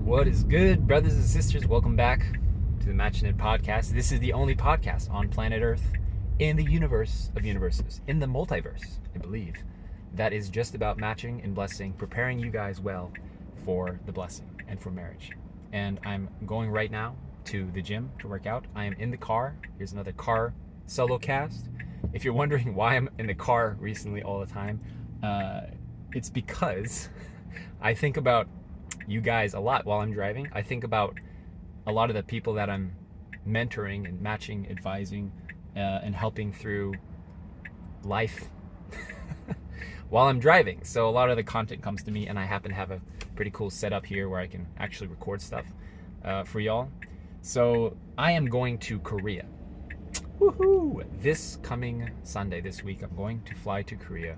What is good, brothers and sisters? Welcome back to the Matching It podcast. This is the only podcast on planet Earth, in the universe of universes, in the multiverse, I believe, that is just about matching and blessing, preparing you guys well for the blessing and for marriage. And I'm going right now to the gym to work out. I am in the car. Here's another car solo cast. If you're wondering why I'm in the car recently all the time, it's because I think about you guys a lot while I'm driving. I think about a lot of the people that I'm mentoring and matching, advising, and helping through life while I'm driving. So a lot of the content comes to me, and I happen to have a pretty cool setup here where I can actually record stuff for y'all. So I am going to Korea. Woohoo! This coming Sunday, this week, I'm going to fly to Korea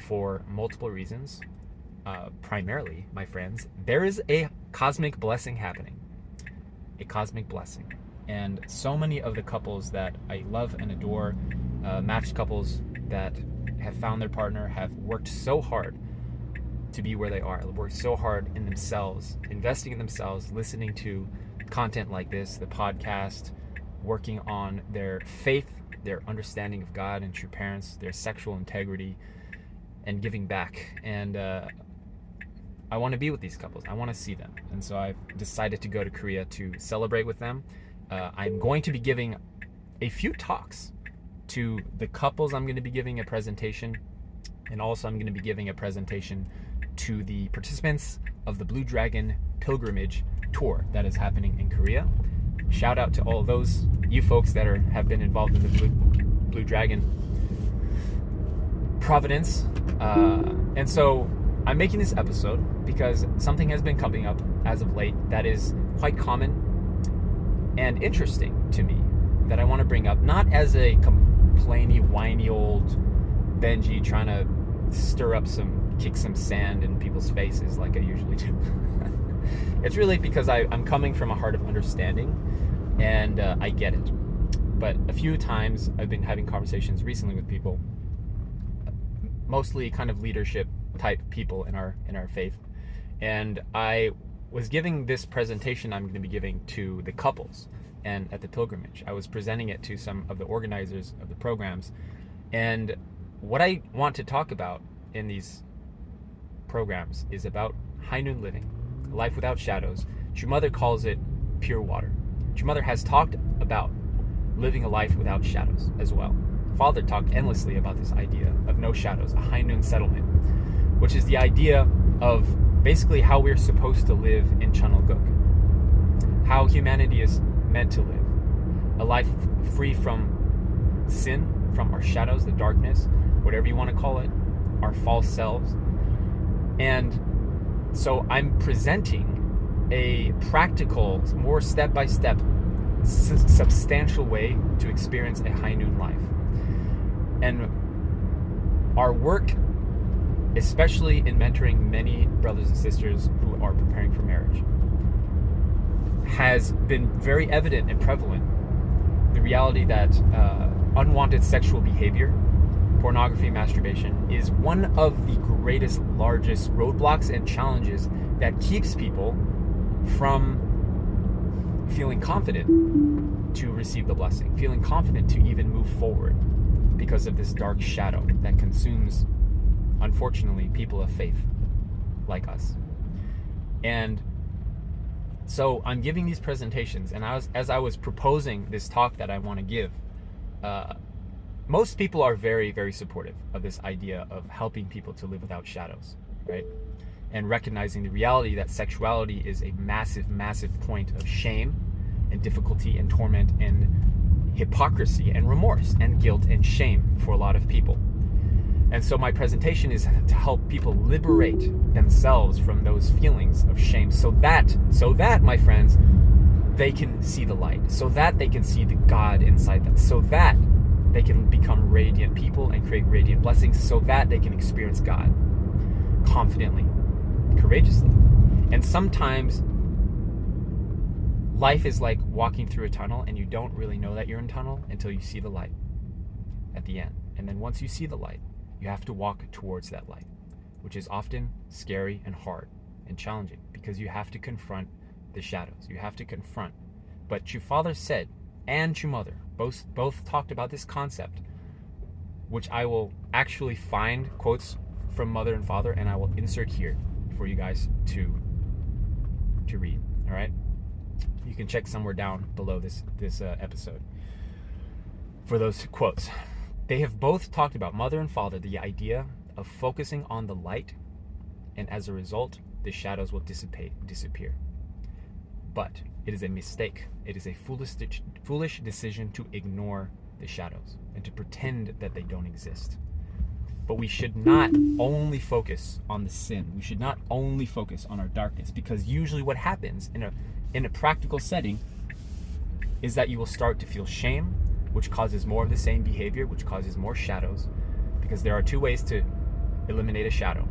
for multiple reasons. Primarily, my friends, there is a cosmic blessing happening. A cosmic blessing. And so many of the couples that I love and adore, matched couples that have found their partner, have worked so hard to be where they are, worked so hard in themselves, investing in themselves, listening to content like this, the podcast, working on their faith, their understanding of God and true parents, their sexual integrity, and giving back. And I want to be with these couples. I want to see them. And so I've decided to go to Korea to celebrate with them. I'm going to be giving a few talks to the couples. I'm going to be giving a presentation. And also I'm going to be giving a presentation to the participants of the Blue Dragon pilgrimage tour that is happening in Korea. Shout out to all those you folks that have been involved in the Blue Dragon Providence. And so I'm making this episode because something has been coming up as of late that is quite common and interesting to me that I want to bring up, not as a complainy, whiny old Benjy trying to kick some sand in people's faces like I usually do. It's really because I'm coming from a heart of understanding, and I get it. But a few times I've been having conversations recently with people, mostly kind of leadership type people in our faith, and I was giving this presentation I'm going to be giving to the couples, and at the pilgrimage I was presenting it to some of the organizers of the programs. And what I want to talk about in these programs is about high noon living, a life without shadows. True Mother calls it pure water. True Mother has talked about living a life without shadows as well. Father talked endlessly about this idea of no shadows, a high noon settlement, which is the idea of basically how we're supposed to live in Chunilguk, how humanity is meant to live, a life free from sin, from our shadows, the darkness, whatever you want to call it, our false selves. And so I'm presenting a practical, more step-by-step, substantial way to experience a high noon life. And our work, especially in mentoring many brothers and sisters who are preparing for marriage, has been very evident and prevalent. The reality that unwanted sexual behavior, pornography, masturbation, is one of the greatest, largest roadblocks and challenges that keeps people from feeling confident to receive the blessing, feeling confident to even move forward, because of this dark shadow that consumes, unfortunately, people of faith like us. And so I'm giving these presentations, and as I was proposing this talk that I want to give, most people are very, very supportive of this idea of helping people to live without shadows, right? And recognizing the reality that sexuality is a massive, massive point of shame and difficulty and torment and hypocrisy and remorse and guilt and shame for a lot of people. And so my presentation is to help people liberate themselves from those feelings of shame, so that, my friends, they can see the light, so that they can see the God inside them, so that they can become radiant people and create radiant blessings, so that they can experience God confidently, courageously. And sometimes life is like walking through a tunnel, and you don't really know that you're in a tunnel until you see the light at the end. And then once you see the light, you have to walk towards that light, which is often scary and hard. and challenging because you have to confront the shadows. You have to confront. But True Father said, and True Mother both talked about this concept, which I will actually find quotes from Mother and Father, and I will insert here for you guys to read. All right, you can check somewhere down below this episode for those quotes. They have both talked about, Mother and Father, the idea of focusing on the light, and as a result, the shadows will disappear. But it is a mistake. It is a foolish decision to ignore the shadows and to pretend that they don't exist. But we should not only focus on the sin. We should not only focus on our darkness, because usually what happens in a practical setting is that you will start to feel shame, which causes more of the same behavior, which causes more shadows, because there are two ways to eliminate a shadow.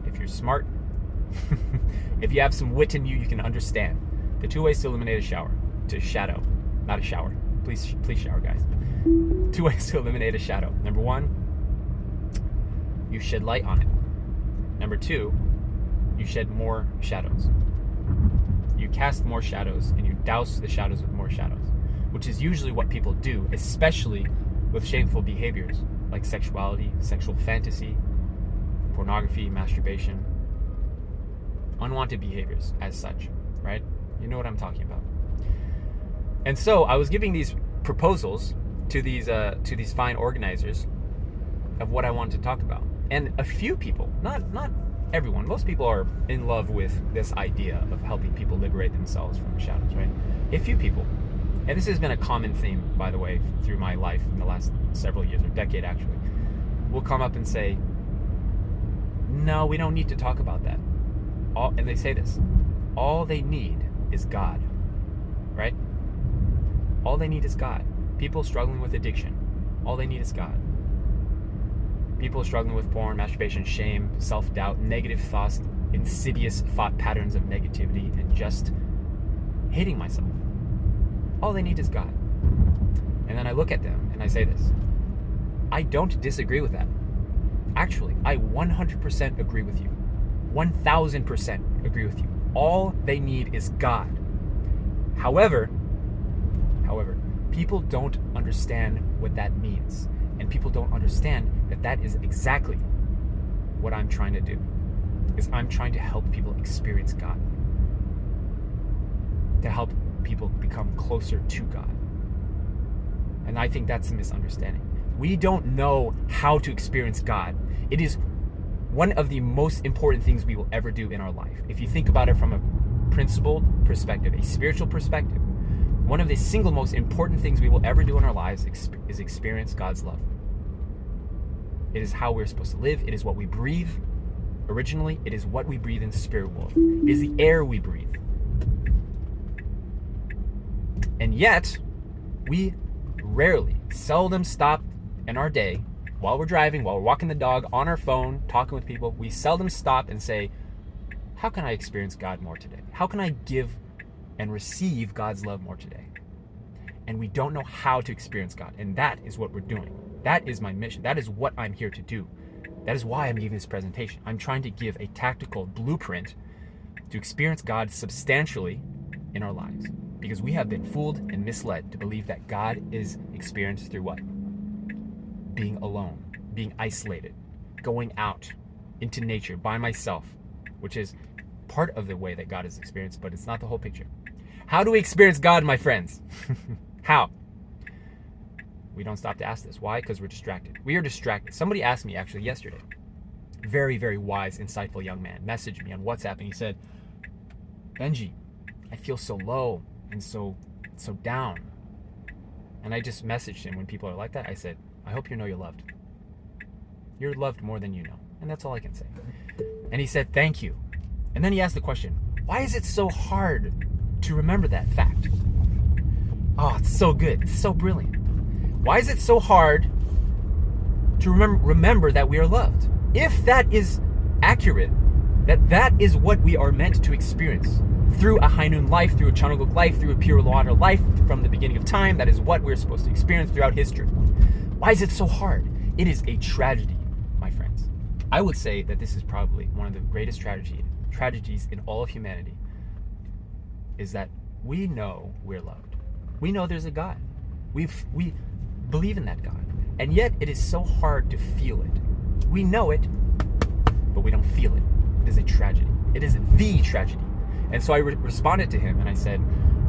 If you're smart, if you have some wit in you, you can understand the two ways to eliminate a shadow, not a shower. Please shower, guys. Two ways to eliminate a shadow. Number one, you shed light on it. Number two, you shed more shadows. You cast more shadows and you douse the shadows with more shadows, which is usually what people do, especially with shameful behaviors like sexuality, sexual fantasy, pornography, masturbation, unwanted behaviors as such, right? You know what I'm talking about. And so I was giving these proposals to these fine organizers of what I wanted to talk about. And a few people, not everyone, most people are in love with this idea of helping people liberate themselves from the shadows, right? A few people, and this has been a common theme, by the way, through my life in the last several years, or decade actually, will come up and say, no, we don't need to talk about that. And they say this, all they need is God, right? All they need is God. People struggling with addiction, all they need is God. People struggling with porn, masturbation, shame, self-doubt, negative thoughts, insidious thought patterns of negativity, and just hating myself. All they need is God. And then I look at them and I say this, I don't disagree with that. Actually, I 100% agree with you. 1000% agree with you. All they need is God. However, people don't understand what that means. And people don't understand that that is exactly what I'm trying to do. Is I'm trying to help people experience God. To help people become closer to God. And I think that's a misunderstanding. We don't know how to experience God. It is one of the most important things we will ever do in our life. If you think about it from a principled perspective, a spiritual perspective, one of the single most important things we will ever do in our lives is experience God's love. It is how we're supposed to live. It is what we breathe. Originally, it is what we breathe in the spirit world. It is the air we breathe. And yet, we seldom stop in our day, while we're driving, while we're walking the dog, on our phone, talking with people, we seldom stop and say, how can I experience God more today? How can I give and receive God's love more today? And we don't know how to experience God. And that is what we're doing. That is my mission. That is what I'm here to do. That is why I'm giving this presentation. I'm trying to give a tactical blueprint to experience God substantially in our lives. Because we have been fooled and misled to believe that God is experienced through what? Being alone, being isolated, going out into nature by myself, which is part of the way that God is experienced, but it's not the whole picture. How do we experience God, my friends? How? We don't stop to ask this. Why? Because we're distracted. We are distracted. Somebody asked me actually yesterday, very, very wise, insightful young man, messaged me on WhatsApp and he said, Benjy, I feel so low and so down. And I just messaged him when people are like that. I said, I hope you know you're loved. You're loved more than you know. And that's all I can say. And he said, thank you. And then he asked the question, why is it so hard to remember that fact? Oh, it's so good. It's so brilliant. Why is it so hard to remember that we are loved? If that is accurate, that is what we are meant to experience through a high noon life, through a Chanuguk life, through a pure water life from the beginning of time. That is what we're supposed to experience throughout history. Why is it so hard? It is a tragedy, my friends. I would say that this is probably one of the greatest tragedies tragedies in all of humanity is that we know we're loved. We know there's a God. We believe in that God. And yet it is so hard to feel it. We know it, but we don't feel it. It is a tragedy. It is the tragedy. And so I responded to him and I said,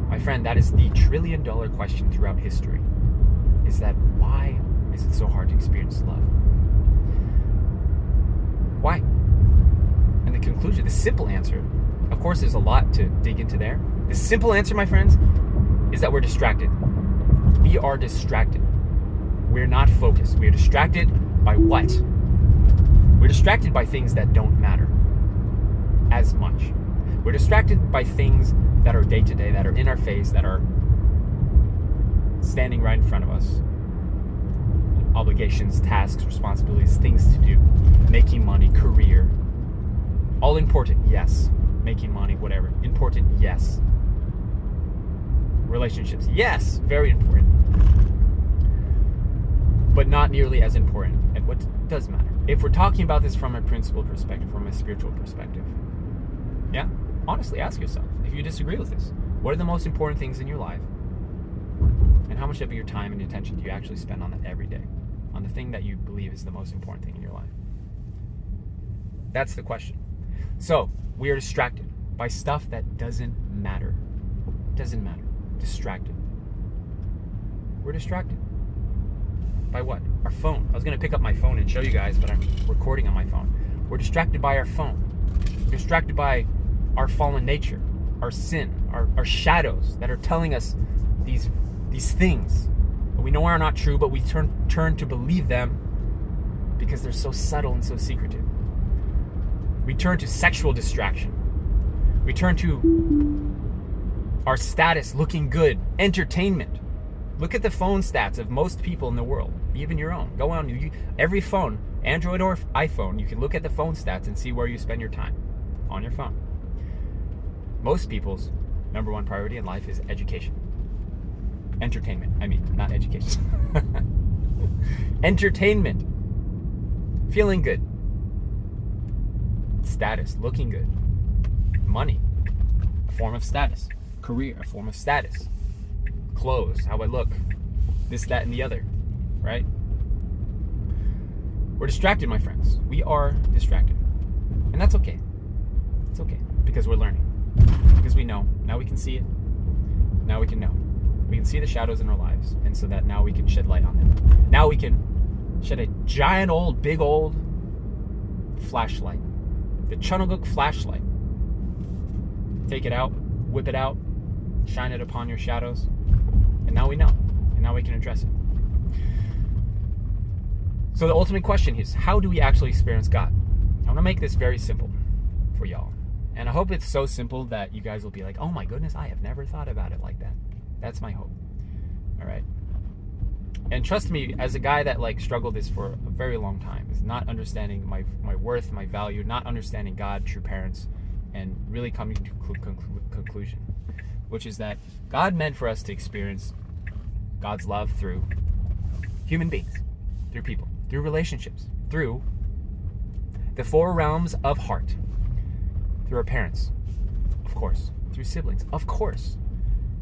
my friend, that is the $1 trillion question throughout history. Is that why is it so hard to experience love? Why? And the conclusion, the simple answer, of course there's a lot to dig into there. The simple answer, my friends, is that we're distracted. We are distracted. We're not focused. We are distracted by what? We're distracted by things that don't matter as much. We're distracted by things that are day to day, that are in our face, that are standing right in front of us. Obligations, tasks, responsibilities, things to do, making money, career. All important, yes. Making money, whatever. Important, yes. Relationships, yes, very important. But not nearly as important. And what does matter? If we're talking about this from a principled perspective, from a spiritual perspective, yeah, honestly ask yourself, if you disagree with this, what are the most important things in your life? And how much of your time and attention do you actually spend on that every day? On the thing that you believe is the most important thing in your life? That's the question. So, we are distracted by stuff that doesn't matter. Doesn't matter. Distracted. We're distracted. By what? Our phone. I was going to pick up my phone and show you guys, but I'm recording on my phone. We're distracted by our phone. We're distracted by our fallen nature, our sin, our shadows that are telling us these things that we know are not true, but we turn to believe them because they're so subtle and so secretive. We turn to sexual distraction. We turn to our status, looking good, entertainment. Look at the phone stats of most people in the world, even your own. Go on, every phone, Android or iPhone, you can look at the phone stats and see where you spend your time on your phone. Most people's number one priority in life is education. Entertainment. I mean, not education. Entertainment. Feeling good. Status. Looking good. Money. A form of status. Career. A form of status. Clothes. How I look. This, that, and the other. Right? We're distracted, my friends. We are distracted. And that's okay. It's okay. Because we're learning. Because we know. Now we can see it. Now we can know. We can see the shadows in our lives. And so that now we can shed light on them. Now we can shed a giant old, big old flashlight. The Chunaguk flashlight. Take it out. Whip it out. Shine it upon your shadows. And now we know. And now we can address it. So the ultimate question is, how do we actually experience God? I want to make this very simple for y'all. And I hope it's so simple that you guys will be like, oh my goodness, I have never thought about it like that. That's my hope. All right. And trust me, as a guy that struggled this for a very long time, is not understanding my worth, my value, not understanding God, true parents, and really coming to conclusion, which is that God meant for us to experience God's love through human beings, through people, through relationships, through the four realms of heart, through our parents, of course, through siblings, of course,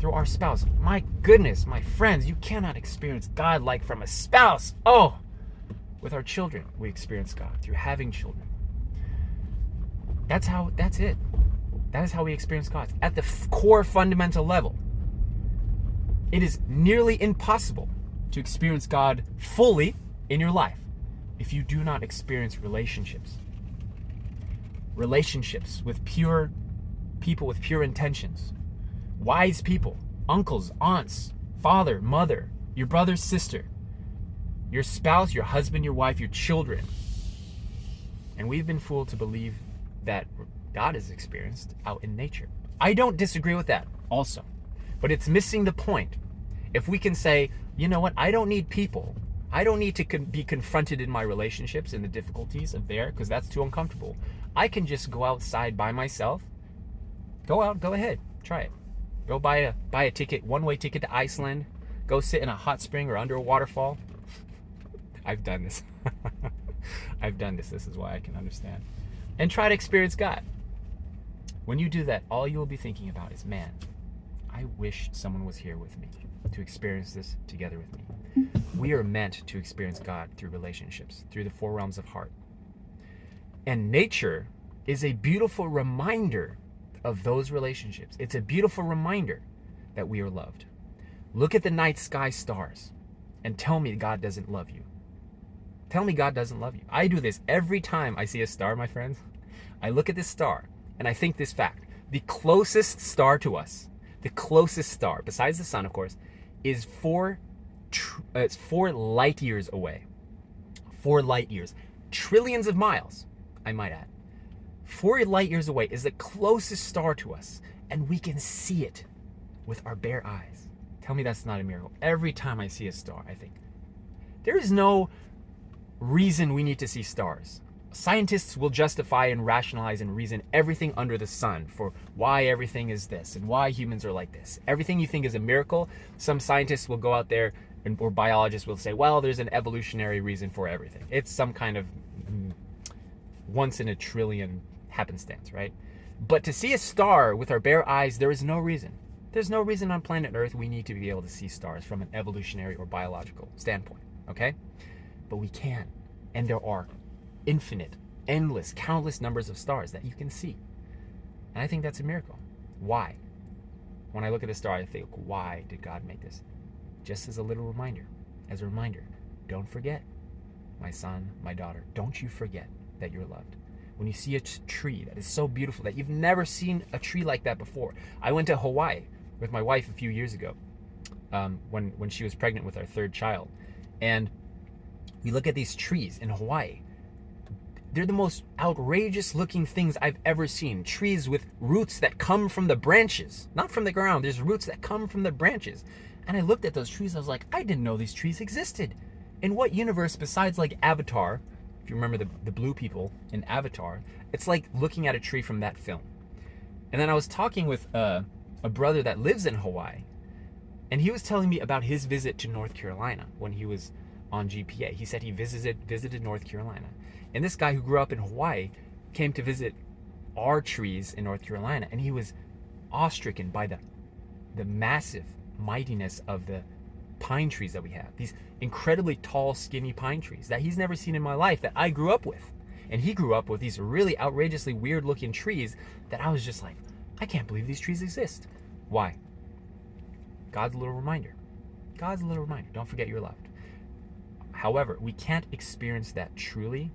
through our spouse. My goodness, my friends, you cannot experience God like from a spouse. Oh, with our children, we experience God through having children. That's it. That is how we experience God. At the core fundamental level, it is nearly impossible to experience God fully in your life if you do not experience relationships. Relationships with pure people with pure intentions. Wise people, uncles, aunts, father, mother, your brother, sister, your spouse, your husband, your wife, your children. And we've been fooled to believe that God is experienced out in nature. I don't disagree with that also, but it's missing the point. If we can say, you know what, I don't need people. I don't need to be confronted in my relationships and the difficulties of there, because that's too uncomfortable. I can just go outside by myself. Go out, go ahead, try it. Go buy a ticket, one-way ticket to Iceland. Go sit in a hot spring or under a waterfall. I've done this. I've done this. This is why I can understand. And try to experience God. When you do that, all you will be thinking about is, man, I wish someone was here with me to experience this together with me. We are meant to experience God through relationships, through the four realms of heart. And nature is a beautiful reminder of those relationships. It's a beautiful reminder that we are loved. Look at the night sky stars and tell me God doesn't love you. Tell me God doesn't love you. I do this every time I see a star, my friends. I look at this star and I think this fact. The closest star to us, the closest star, besides the sun, of course, is 4 light years away. 4 light years. Trillions of miles, I might add. 4 light years away is the closest star to us, and we can see it with our bare eyes. Tell me that's not a miracle. Every time I see a star, I think, there is no reason we need to see stars. Scientists will justify and rationalize and reason everything under the sun for why everything is this and why humans are like this. Everything you think is a miracle, some scientists will go out there or biologists will say, well, there's an evolutionary reason for everything. It's some kind of once in a trillion happenstance, right? But to see a star with our bare eyes, there is no reason. There's no reason on planet Earth we need to be able to see stars from an evolutionary or biological standpoint, okay? But we can, and there are infinite, endless, countless numbers of stars that you can see. And I think that's a miracle. Why? When I look at a star, I think, why did God make this? Just as a little reminder, don't forget, my son, my daughter, don't you forget that you're loved. When you see a tree that is so beautiful that you've never seen a tree like that before. I went to Hawaii with my wife a few years ago when she was pregnant with our 3rd child. And we look at these trees in Hawaii. They're the most outrageous looking things I've ever seen. Trees with roots that come from the branches, not from the ground. There's roots that come from the branches. And I looked at those trees. I was like, I didn't know these trees existed. In what universe besides like Avatar? If you remember the blue people in Avatar, it's like looking at a tree from that film. And then I was talking with a brother that lives in Hawaii, and he was telling me about his visit to North Carolina when he was on GPA. He said he visited North Carolina. And this guy who grew up in Hawaii came to visit our trees in North Carolina, and he was awestricken by the massive mightiness of the pine trees that we have. These incredibly tall, skinny pine trees that he's never seen in my life, that I grew up with. And he grew up with these really outrageously weird looking trees that I was just like, I can't believe these trees exist. Why? God's a little reminder. God's a little reminder. Don't forget you're loved. However, we can't experience that truly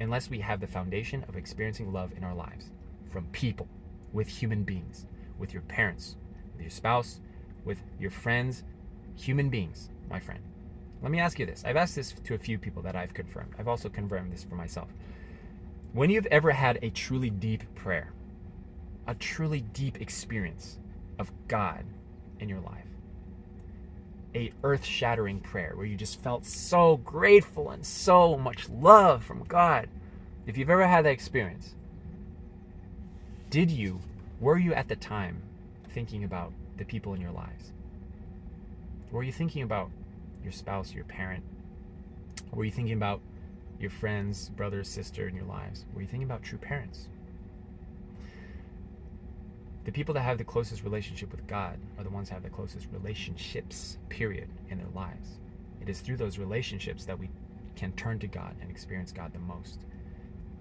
unless we have the foundation of experiencing love in our lives from people, with human beings, with your parents, with your spouse, with your friends, human beings, my friend. Let me ask you this. I've asked this to a few people that I've confirmed. I've also confirmed this for myself. When you've ever had a truly deep prayer, a truly deep experience of God in your life, a earth-shattering prayer where you just felt so grateful and so much love from God. If you've ever had that experience, were you at the time thinking about the people in your lives? Were you thinking about your spouse, your parent? Were you thinking about your friends, brother, sister in your lives? Were you thinking about true parents? The people that have the closest relationship with God are the ones that have the closest relationships, period, in their lives. It is through those relationships that we can turn to God and experience God the most.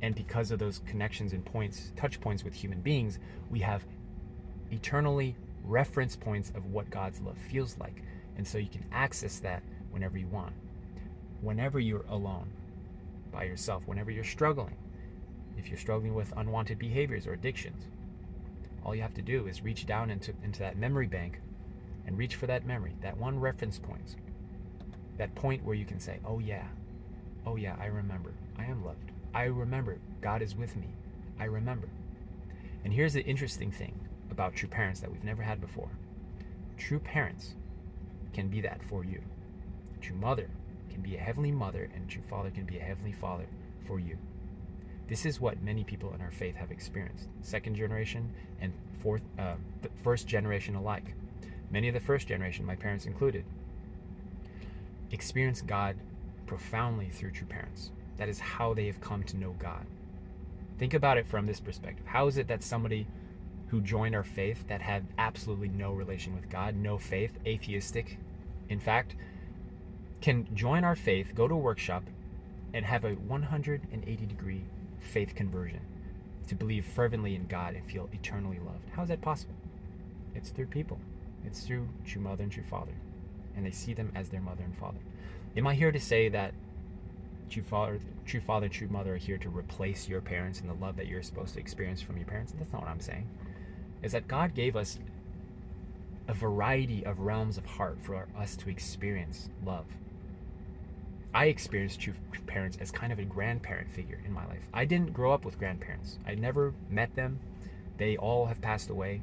And because of those connections and points, touch points with human beings, we have eternally reference points of what God's love feels like. And so you can access that whenever you want. Whenever you're alone, by yourself, whenever you're struggling. If you're struggling with unwanted behaviors or addictions, all you have to do is reach down into that memory bank and reach for that memory, that one reference point. That point where you can say, oh yeah, I remember. I am loved. I remember. God is with me. I remember. And here's the interesting thing about true parents that we've never had before. True parents can be that for you. True mother can be a heavenly mother, and true father can be a heavenly father for you. This is what many people in our faith have experienced, 2nd generation and first generation alike. Many of the first generation, my parents included, experienced God profoundly through true parents. That is how they have come to know God. Think about it from this perspective. How is it that somebody who join our faith that have absolutely no relation with God, no faith, atheistic, in fact, can join our faith, go to a workshop, and have a 180-degree faith conversion to believe fervently in God and feel eternally loved. How is that possible? It's through people. It's through true mother and true father. And they see them as their mother and father. Am I here to say that true father and true mother are here to replace your parents and the love that you're supposed to experience from your parents? That's not what I'm saying. Is that God gave us a variety of realms of heart for us to experience love. I experienced true parents as kind of a grandparent figure in my life. I didn't grow up with grandparents. I never met them. They all have passed away.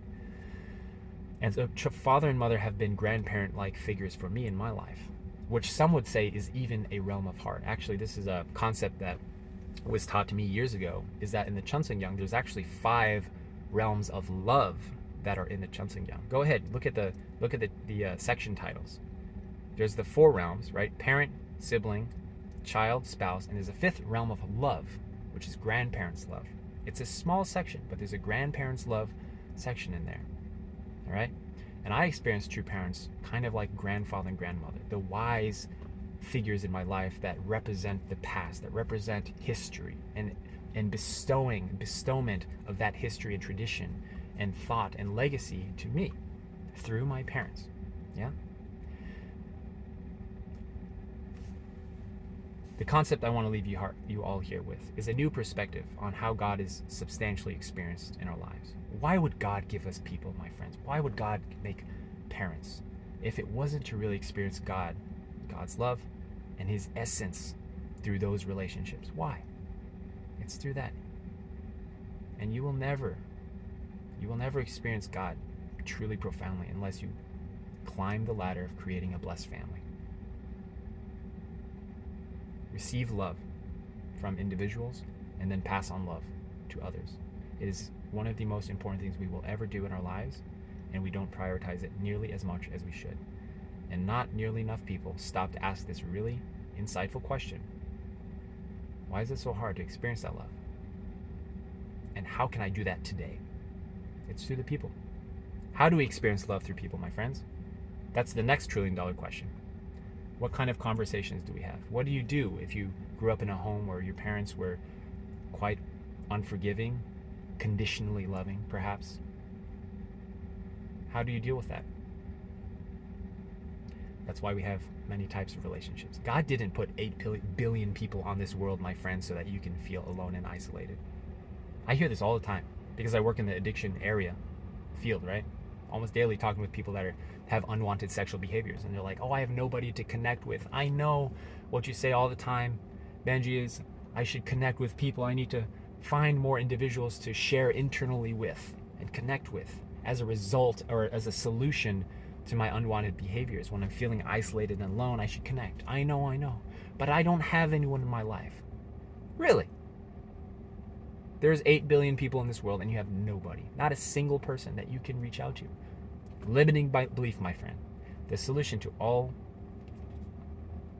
And so father and mother have been grandparent-like figures for me in my life, which some would say is even a realm of heart. Actually, this is a concept that was taught to me years ago, is that in the Chunseongyang, there's actually 5 realms of love that are in the Chunseongyang. Go ahead, look at the section titles. There's the 4 realms, right? Parent, sibling, child, spouse, and there's a 5th realm of love, which is grandparents' love. It's a small section, but there's a grandparents' love section in there. All right? And I experienced true parents kind of like grandfather and grandmother, the wise figures in my life that represent the past, that represent history, and bestowment of that history and tradition and thought and legacy to me through my parents. Yeah? The concept I want to leave you all here with is a new perspective on how God is substantially experienced in our lives. Why would God give us people, my friends? Why would God make parents if it wasn't to really experience God's love and his essence through those relationships? Why? It's through that. And you will never experience God truly profoundly unless you climb the ladder of creating a blessed family. Receive love from individuals and then pass on love to others. It is one of the most important things we will ever do in our lives, and we don't prioritize it nearly as much as we should. And not nearly enough people stop to ask this really insightful question. Why is it so hard to experience that love? And how can I do that today? It's through the people. How do we experience love through people, my friends? That's the next $1 trillion question. What kind of conversations do we have? What do you do if you grew up in a home where your parents were quite unforgiving, conditionally loving, perhaps? How do you deal with that? That's why we have many types of relationships. God didn't put 8 billion people on this world, my friends, so that you can feel alone and isolated. I hear this all the time because I work in the addiction field, right? Almost daily talking with people that have unwanted sexual behaviors, and they're like, oh, I have nobody to connect with. I know what you say all the time, Benjy, is I should connect with people. I need to find more individuals to share internally with and connect with as a result or as a solution to my unwanted behaviors. When I'm feeling isolated and alone, I should connect. I know, but I don't have anyone in my life. Really? There's 8 billion people in this world and you have nobody, not a single person that you can reach out to. Limiting belief, my friend. The solution to all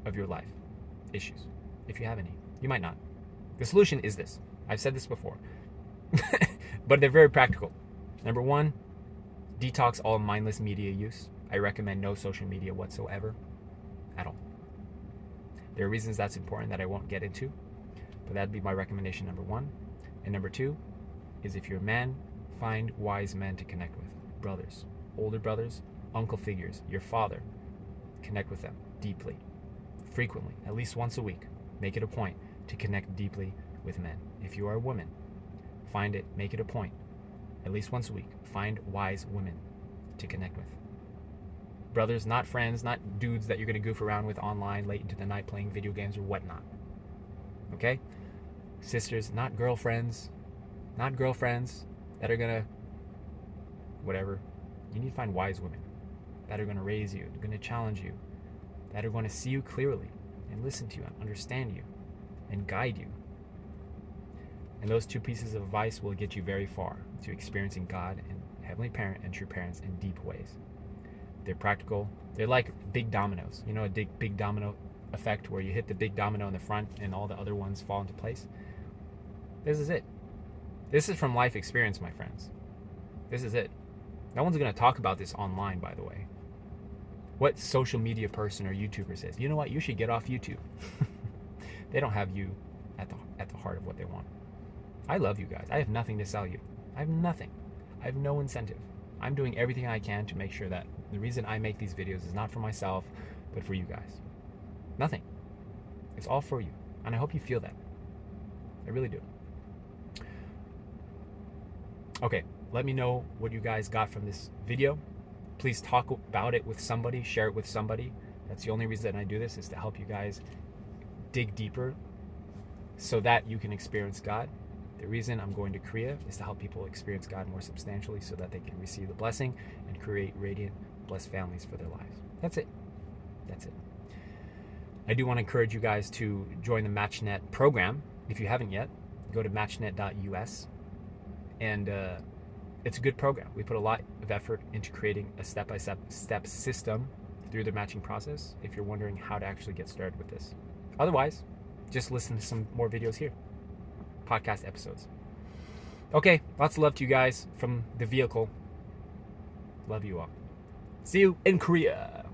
of your life issues, if you have any. You might not. The solution is this. I've said this before, but they're very practical. Number 1, detox all mindless media use. I recommend no social media whatsoever at all. There are reasons that's important that I won't get into, but that'd be my recommendation number 1. And number 2 is, if you're a man, find wise men to connect with. Brothers, older brothers, uncle figures, your father. Connect with them deeply, frequently, at least once a week. Make it a point to connect deeply with men. If you are a woman, make it a point, at least once a week, find wise women to connect with. Brothers, not friends, not dudes that you're going to goof around with online late into the night playing video games or whatnot. Okay? Sisters, not girlfriends that are gonna whatever. You need to find wise women that are gonna raise you, going to challenge you, that are going to see you clearly and listen to you and understand you and guide you. And those 2 pieces of advice will get you very far to experiencing God and Heavenly Parent and true parents in deep ways. They're practical. They're like big dominoes. You know, a big domino effect where you hit the big domino in the front and all the other ones fall into place. This is it. This is from life experience, my friends. This is it. No one's going to talk about this online, by the way. What social media person or YouTuber says, you know what, you should get off YouTube. They don't have you at the heart of what they want. I love you guys. I have nothing to sell you. I have nothing. I have no incentive. I'm doing everything I can to make sure that the reason I make these videos is not for myself, but for you guys. Nothing. It's all for you. And I hope you feel that. I really do. Okay, let me know what you guys got from this video. Please talk about it with somebody, share it with somebody. That's the only reason I do this, is to help you guys dig deeper so that you can experience God. The reason I'm going to Korea is to help people experience God more substantially so that they can receive the blessing and create radiant, blessed families for their lives. That's it. That's it. I do want to encourage you guys to join the MatchNet program. If you haven't yet, go to matchnet.us. And it's a good program. We put a lot of effort into creating a step-by-step system through the matching process, if you're wondering how to actually get started with this. Otherwise, just listen to some more videos here. Podcast episodes. Okay, lots of love to you guys from the vehicle. Love you all. See you in Korea.